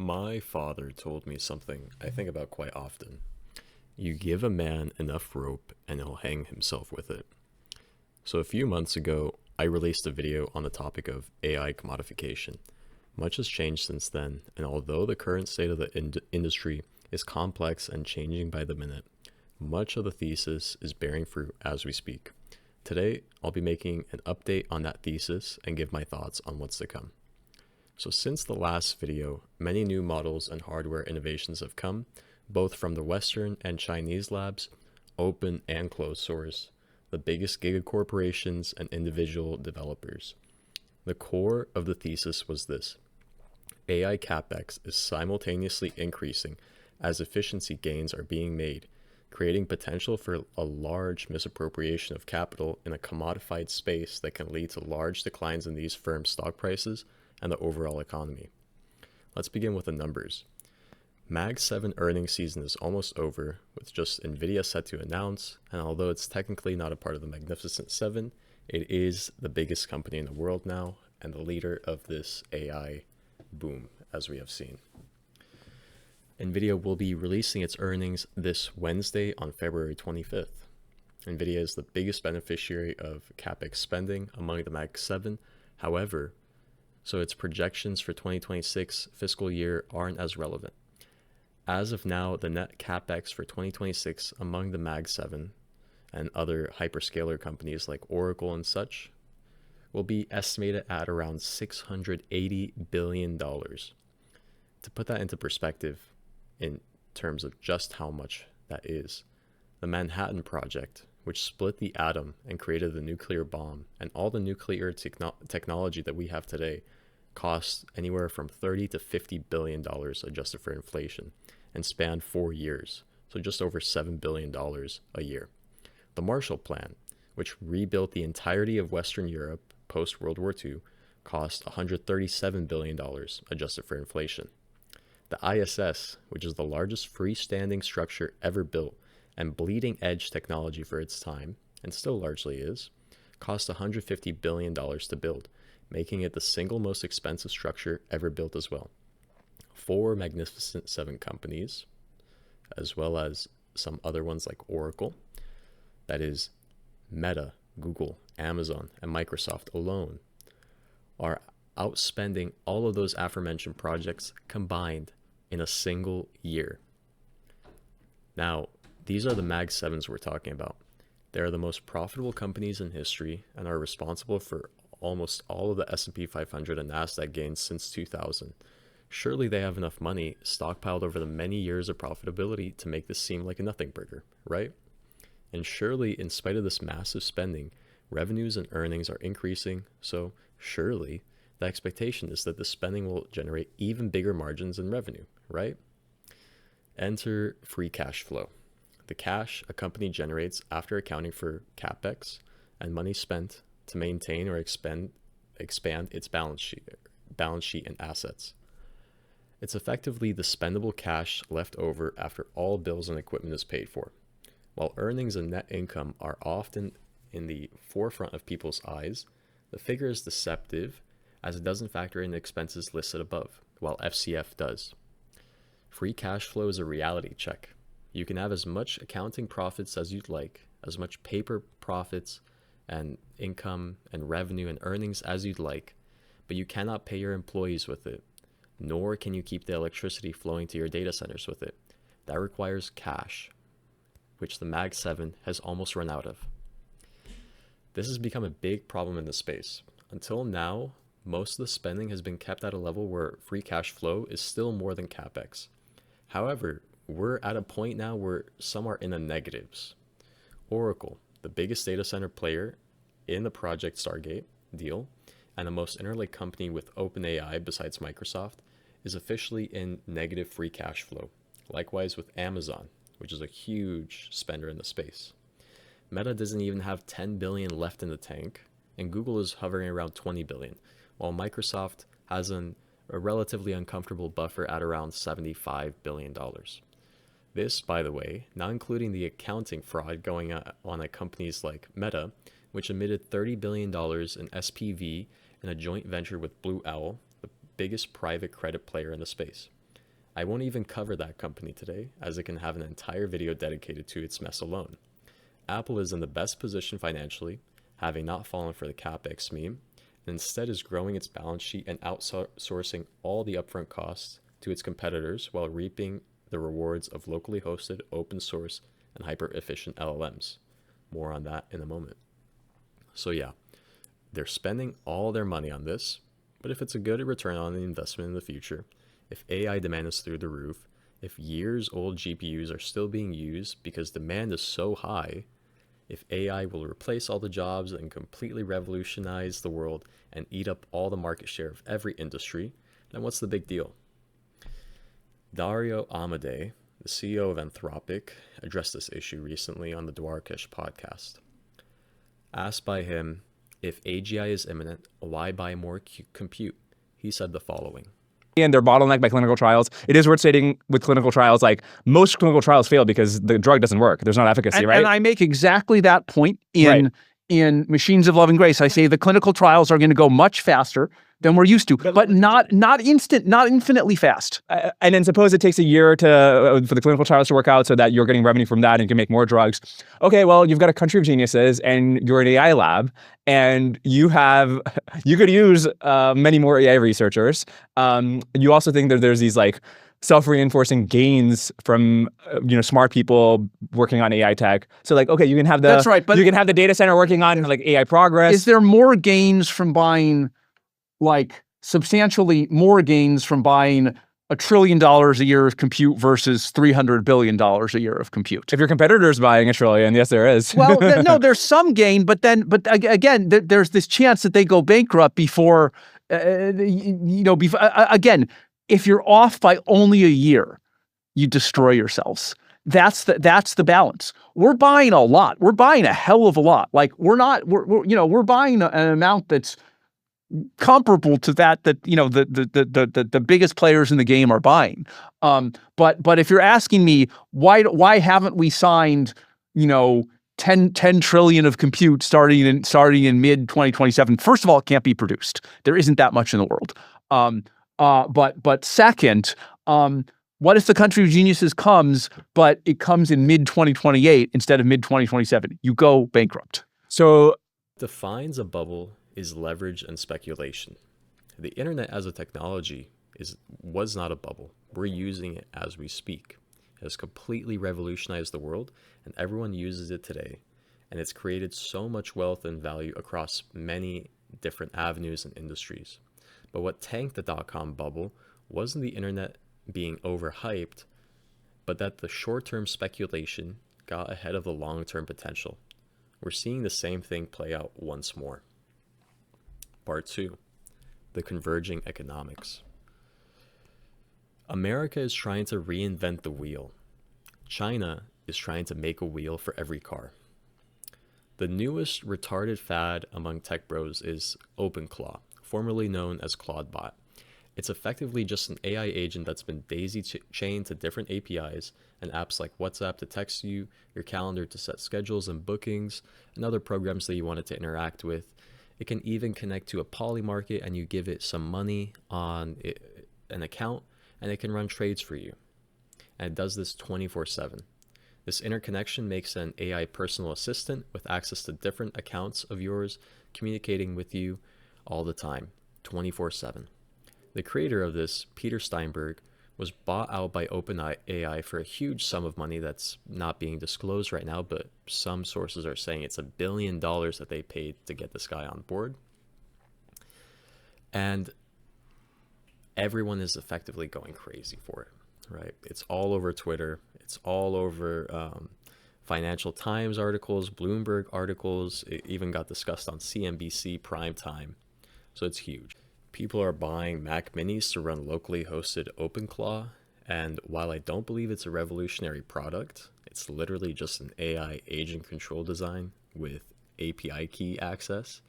My father told me something I think about quite often. You give a man enough rope and he'll hang himself with it. So a few months ago, I released a video on the topic of AI commodification. Much has changed since then, and although the current state of the industry is complex and changing by the minute, much of the thesis is bearing fruit as we speak. Today, I'll be making an update on that thesis and give my thoughts on what's to come. So since the last video, many new models and hardware innovations have come, both from the Western and Chinese labs, open and closed source, the biggest gigacorporations and individual developers. The core of the thesis was this: AI capex is simultaneously increasing as efficiency gains are being made, creating potential for a large misappropriation of capital in a commodified space that can lead to large declines in these firms' stock prices and the overall economy. Let's begin with the numbers. Mag 7 earnings season is almost over, with just Nvidia set to announce, and although it's technically not a part of the Magnificent Seven, it is the biggest company in the world now and the leader of this AI boom, as we have seen. Nvidia will be releasing its earnings this Wednesday on February 25th. Nvidia is the biggest beneficiary of capex spending among the Mag 7. However, so its projections for 2026 fiscal year aren't as relevant. As of now, the net capex for 2026 among the Mag 7 and other hyperscaler companies like Oracle and such will be estimated at around $680 billion. To put that into perspective in terms of just how much that is, the Manhattan Project, which split the atom and created the nuclear bomb, and all the nuclear technology that we have today, cost anywhere from $30 to $50 billion adjusted for inflation and spanned 4 years, so just over $7 billion a year. The Marshall Plan, which rebuilt the entirety of Western Europe post World War II, cost $137 billion adjusted for inflation. The ISS, which is the largest freestanding structure ever built and bleeding edge technology for its time, and still largely is, cost $150 billion to build, making it the single most expensive structure ever built as well. 4 Magnificent Seven companies, as well as some other ones like Oracle, that is Meta, Google, Amazon, and Microsoft alone, are outspending all of those aforementioned projects combined in a single year. Now, these are the Mag 7s we're talking about. They are the most profitable companies in history and are responsible for almost all of the S&P 500 and NASDAQ gains since 2000. Surely they have enough money stockpiled over the many years of profitability to make this seem like a nothing burger, right? And surely, in spite of this massive spending, revenues and earnings are increasing, so surely the expectation is that the spending will generate even bigger margins in revenue, right? Enter free cash flow. The cash a company generates after accounting for capex and money spent to maintain or expand its balance sheet and assets. It's effectively the spendable cash left over after all bills and equipment is paid for. While earnings and net income are often in the forefront of people's eyes, the figure is deceptive as it doesn't factor in expenses listed above, while FCF does. Free cash flow is a reality check. You can have as much accounting profits as you'd like, as much paper profits and income and revenue and earnings as you'd like, but you cannot pay your employees with it, nor can you keep the electricity flowing to your data centers with it. That requires cash, which the Mag 7 has almost run out of. This has become a big problem in the space. Until now, most of the spending has been kept at a level where free cash flow is still more than capex. However, we're at a point now where some are in the negatives. Oracle, the biggest data center player in the Project Stargate deal, and the most interlinked company with OpenAI besides Microsoft, is officially in negative free cash flow. Likewise with Amazon, which is a huge spender in the space. Meta doesn't even have 10 billion left in the tank, and Google is hovering around 20 billion, while Microsoft has a relatively uncomfortable buffer at around $75 billion. This, by the way, not including the accounting fraud going on at companies like Meta, which emitted $30 billion in SPV in a joint venture with Blue Owl, the biggest private credit player in the space. I won't even cover that company today, as it can have an entire video dedicated to its mess alone. Apple is in the best position financially, having not fallen for the CapEx meme, and instead is growing its balance sheet and outsourcing all the upfront costs to its competitors while reaping the rewards of locally hosted, open source, and hyper-efficient LLMs. More on that in a moment. So yeah, they're spending all their money on this, but if it's a good return on the investment in the future, if AI demand is through the roof, if years-old GPUs are still being used because demand is so high, if AI will replace all the jobs and completely revolutionize the world and eat up all the market share of every industry, then what's the big deal? Dario Amodei, the CEO of Anthropic, addressed this issue recently on the Dwarkesh podcast. Asked by him, if AGI is imminent, why buy more compute? He said the following. And they're bottlenecked by clinical trials. It is worth stating with clinical trials, like most clinical trials fail because the drug doesn't work. There's not efficacy, right? And I make exactly that point in Machines of Love and Grace. I say the clinical trials are going to go much faster than we're used to, but not infinitely fast. And then suppose it takes a year for the clinical trials to work out so that you're getting revenue from that and you can make more drugs. Okay, well, you've got a country of geniuses and you're an AI lab and you could use many more AI researchers. You also think that there's these like self-reinforcing gains from smart people working on AI tech. So like, okay, you can have That's right, but you can have the data center working on like AI progress. Is there more gains from buying, like substantially more gains from buying $1 trillion a year of compute versus $300 billion a year of compute? If your competitor's buying $1 trillion, yes, there is. Well, no, there's some gain, but again, there's this chance that they go bankrupt before, again, if you're off by only a year, you destroy yourselves. That's the balance. We're buying a lot. We're buying a hell of a lot. Like we're buying an amount that's comparable to that the biggest players in the game are buying. But if you're asking me why haven't we signed 10 trillion of compute starting in mid 2027? First of all, it can't be produced. There isn't that much in the world. But second, what if the country of geniuses comes, but it comes in mid 2028 instead of mid 2027? You go bankrupt. So Defines a bubble is leverage and speculation. The internet as a technology was not a bubble. We're using it as we speak. It has completely revolutionized the world, and everyone uses it today. And it's created so much wealth and value across many different avenues and industries. But what tanked the dot-com bubble wasn't the internet being overhyped, but that the short-term speculation got ahead of the long-term potential. We're seeing the same thing play out once more. Part 2, the converging economics. America is trying to reinvent the wheel. China is trying to make a wheel for every car. The newest retarded fad among tech bros is OpenClaw, formerly known as ClaudeBot. It's effectively just an AI agent that's been daisy-chained to different APIs and apps like WhatsApp to text you, your calendar to set schedules and bookings, and other programs that you wanted to interact with. It can even connect to a Polymarket and you give it some money on an account and it can run trades for you. And it does this 24/7. This interconnection makes an AI personal assistant with access to different accounts of yours, communicating with you all the time, 24/7. The creator of this, Peter Steinberg, was bought out by OpenAI for a huge sum of money that's not being disclosed right now, but some sources are saying it's $1 billion that they paid to get this guy on board. And everyone is effectively going crazy for it, right? It's all over Twitter. It's all over Financial Times articles, Bloomberg articles. It even got discussed on CNBC primetime. So it's huge. People are buying Mac Minis to run locally hosted OpenClaw, and while I don't believe it's a revolutionary product, it's literally just an AI agent control design with API key access.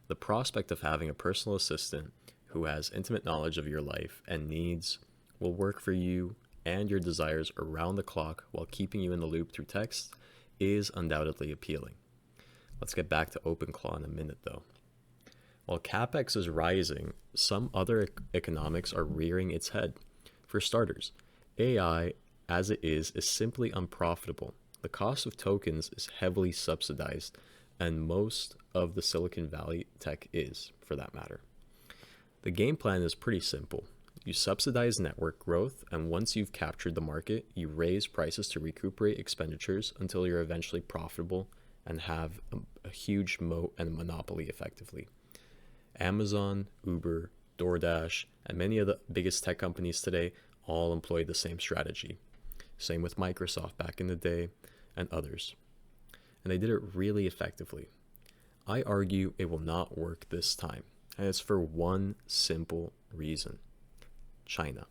The prospect of having a personal assistant who has intimate knowledge of your life and needs will work for you and your desires around the clock while keeping you in the loop through text is undoubtedly appealing. Let's get back to OpenClaw in a minute though. While CapEx is rising, some other economics are rearing its head. For starters, AI, as it is simply unprofitable. The cost of tokens is heavily subsidized, and most of the Silicon Valley tech is, for that matter. The game plan is pretty simple. You subsidize network growth, and once you've captured the market, you raise prices to recuperate expenditures until you're eventually profitable and have a huge moat and monopoly effectively. Amazon, Uber, DoorDash, and many of the biggest tech companies today all employ the same strategy. Same with Microsoft back in the day and others. And they did it really effectively. I argue it will not work this time, and it's for one simple reason: China.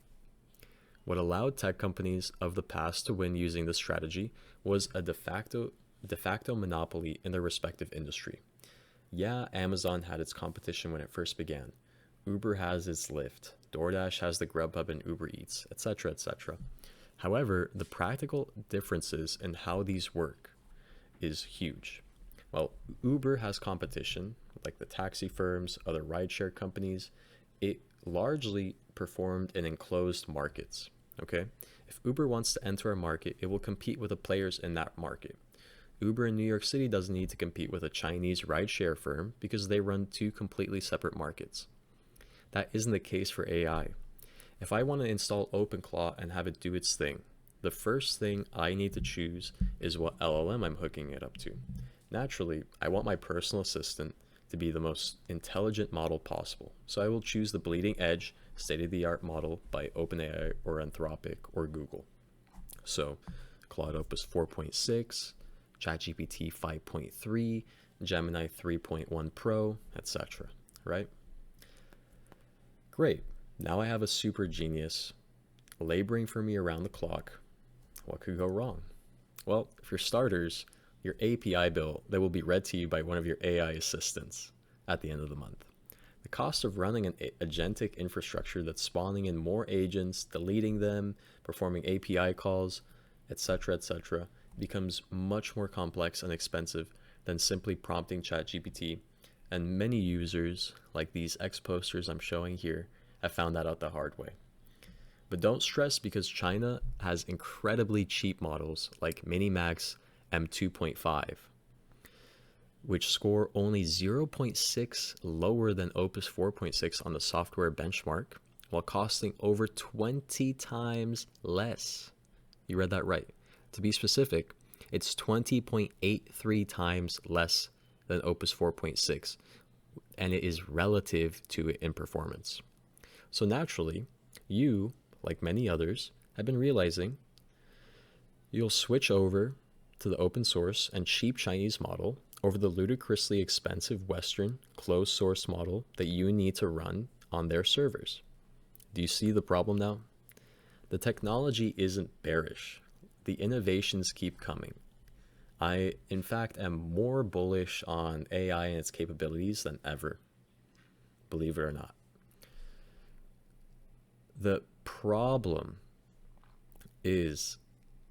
What allowed tech companies of the past to win using this strategy was a de facto monopoly in their respective industry. Yeah, Amazon had its competition when it first began. Uber has its Lyft. DoorDash has the Grubhub and Uber Eats, etc., etc. However, the practical differences in how these work is huge. Well, Uber has competition, like the taxi firms, other rideshare companies. It largely performed in enclosed markets, okay? If Uber wants to enter a market, it will compete with the players in that market. Uber in New York City doesn't need to compete with a Chinese rideshare firm because they run two completely separate markets. That isn't the case for AI. If I want to install OpenClaw and have it do its thing, the first thing I need to choose is what LLM I'm hooking it up to. Naturally, I want my personal assistant to be the most intelligent model possible, so I will choose the bleeding edge, state-of-the-art model by OpenAI or Anthropic or Google. So, Claude Opus 4.6, ChatGPT 5.3, Gemini 3.1 Pro, etc. Right? Great. Now I have a super genius laboring for me around the clock. What could go wrong? Well, for starters, your API bill that will be read to you by one of your AI assistants at the end of the month. The cost of running an agentic infrastructure that's spawning in more agents, deleting them, performing API calls, etc., becomes much more complex and expensive than simply prompting ChatGPT, and many users, like these X posters I'm showing here, have found that out the hard way. But don't stress, because China has incredibly cheap models like Minimax M2.5, which score only 0.6 lower than Opus 4.6 on the software benchmark, while costing over 20 times less. You read that right. To be specific, it's 20.83 times less than Opus 4.6, and it is relative to it in performance. So naturally, you, like many others, have been realizing you'll switch over to the open source and cheap Chinese model over the ludicrously expensive Western closed source model that you need to run on their servers. Do you see the problem now? The technology isn't bearish. The innovations keep coming. I, in fact, am more bullish on AI and its capabilities than ever, believe it or not. The problem is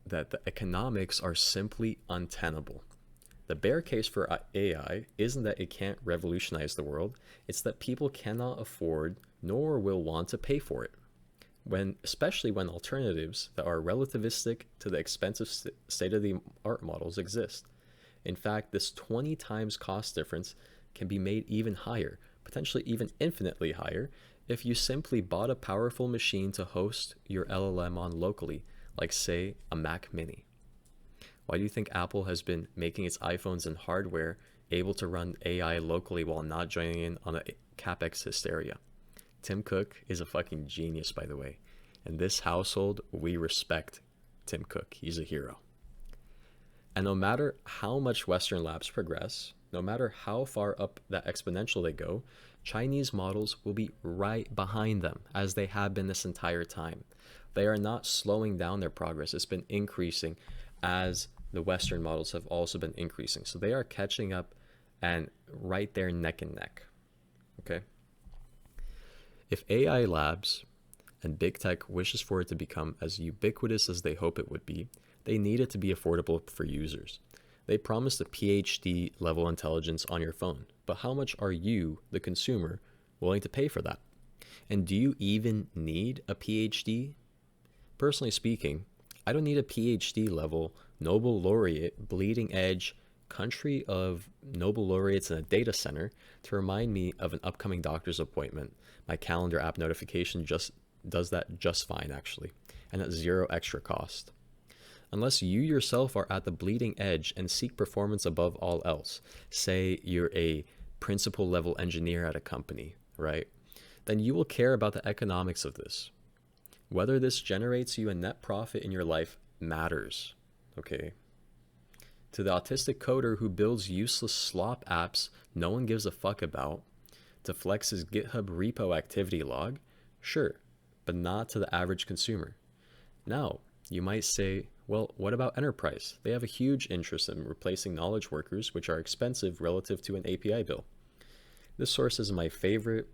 that the economics are simply untenable. The bear case for AI isn't that it can't revolutionize the world, it's that people cannot afford nor will want to pay for it, especially when alternatives that are relativistic to the expensive state-of-the-art models exist. In fact, this 20 times cost difference can be made even higher, potentially even infinitely higher, if you simply bought a powerful machine to host your LLM on locally, like say a Mac Mini. Why do you think Apple has been making its iPhones and hardware able to run AI locally while not joining in on a CapEx hysteria? Tim Cook is a fucking genius, by the way. In this household, we respect Tim Cook. He's a hero. And no matter how much Western labs progress, no matter how far up that exponential they go, Chinese models will be right behind them, as they have been this entire time. They are not slowing down their progress. It's been increasing as the Western models have also been increasing. So they are catching up and right there neck and neck. Okay? If AI labs and big tech wishes for it to become as ubiquitous as they hope it would be, they need it to be affordable for users. They promised a PhD level intelligence on your phone, but how much are you, the consumer, willing to pay for that? And do you even need a PhD? Personally speaking, I don't need a PhD level, Nobel laureate, bleeding edge, country of Nobel laureates in a data center to remind me of an upcoming doctor's appointment. My calendar app notification just does that just fine, actually, and at zero extra cost. Unless you yourself are at the bleeding edge and seek performance above all else, say you're a principal level engineer at a company, right? Then you will care about the economics of this. Whether this generates you a net profit in your life matters, okay? To the autistic coder who builds useless slop apps no one gives a fuck about, to flex his GitHub repo activity log, sure, but not to the average consumer. Now, you might say, well, what about enterprise? They have a huge interest in replacing knowledge workers, which are expensive relative to an API bill. This source is my favorite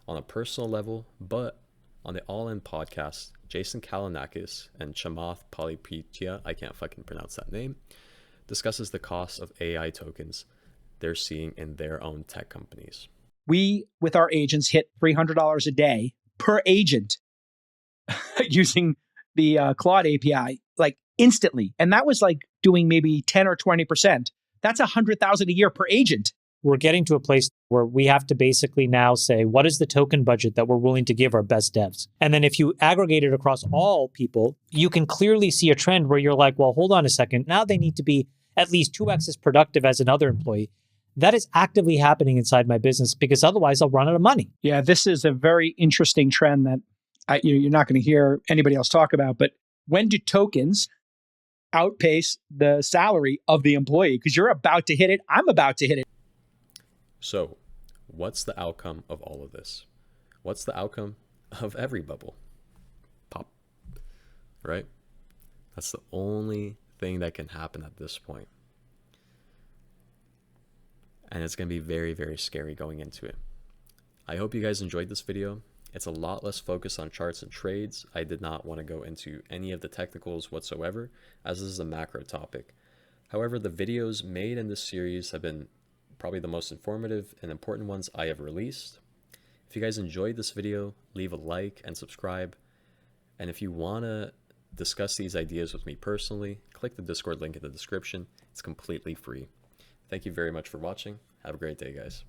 on a personal level, but on the All In podcast, Jason Kalinakis and Chamath Palihapitiya, I can't fucking pronounce that name, discusses the cost of AI tokens they're seeing in their own tech companies. We, with our agents, hit $300 a day per agent using the Claude API, like instantly. And that was like doing maybe 10 or 20%. That's $100,000 a year per agent. We're getting to a place where we have to basically now say, what is the token budget that we're willing to give our best devs? And then if you aggregate it across all people, you can clearly see a trend where you're like, well, hold on a second. Now they need to be at least 2x as productive as another employee. That is actively happening inside my business because otherwise I'll run out of money. Yeah, this is a very interesting trend that you're not going to hear anybody else talk about. But when do tokens outpace the salary of the employee? Because you're about to hit it. I'm about to hit it. So, what's the outcome of all of this? What's the outcome of every bubble? Pop, right? That's the only thing that can happen at this point. And it's going to be very, very scary going into it. I hope you guys enjoyed this video. It's a lot less focused on charts and trades. I did not want to go into any of the technicals whatsoever, as this is a macro topic. However, the videos made in this series have been probably the most informative and important ones I have released. If you guys enjoyed this video, leave a like and subscribe. And if you want to discuss these ideas with me personally, click the Discord link in the description. It's completely free. Thank you very much for watching. Have a great day, guys.